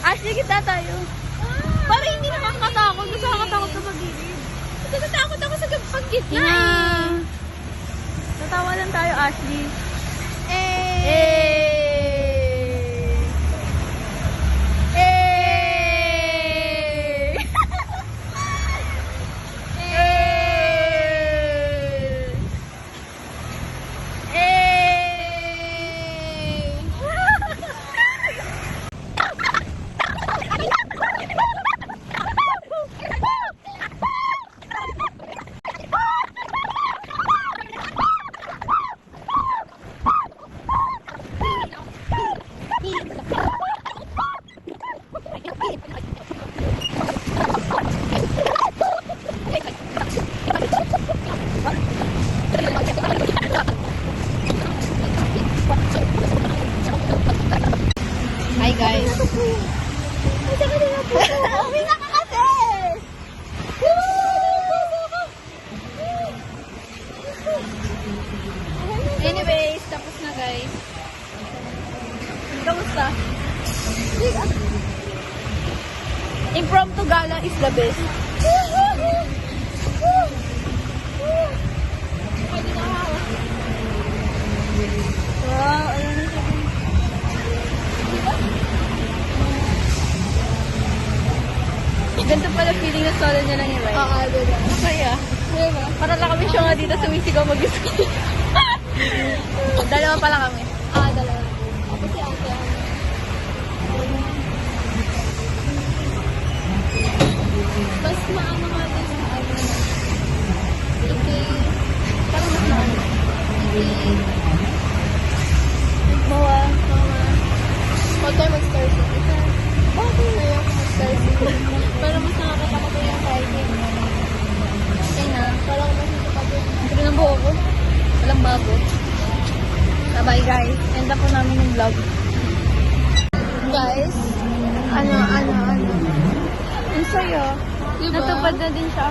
Ashley, kita tayo. Parang hindi nakakatakot. Gusto nakakatakot sa pag-ibig. Natatakot ako sa pag-gitna eh. Tatawa lang tayo, Ashley. Hi guys. Uwi na ka kasi! Anyways, tapos na guys. Kamusta? Impromptu gala is the best. Wow, ano na siya? Ganito pala feeling na solo niya lang yung ride. Oo, diba? Kaya, diba? Para lang kami siya nga dito sumisigaw mag-isip. Dalawa pala kami. Dalawa. Ako si ate. Mas maano nga din sa ano. Parang mas maano. Mawa. Huwag tayo mag-star city. Bakit na yung mag-star city? Pero mas nakakatakot yung fighting. Okay na. Parang mas nakakatakot. Pero ng buho ko. Walang bago. Bye guys. End up po namin yung vlog. Guys. Ano. Ang sayo. Diba? Natupad na din siya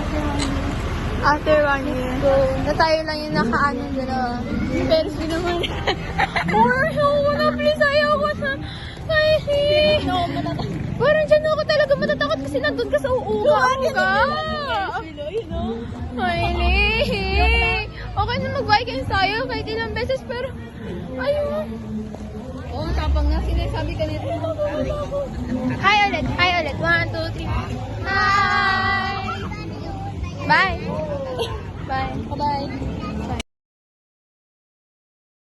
after 1 year. So, na tayo lang yung nakaano dalawa. Pero naman. Wala please. Ayaw ko sa... Ay, parang dyan ako talaga matatakot kasi nandun ka sa uuhaw ka. Ay, okay na mag-bike kayo tayo kahit ilang beses pero ayun. Oo, tapang na sinasabi ka nito. Hi ulit. 1, 2, 3. Hi! Bye!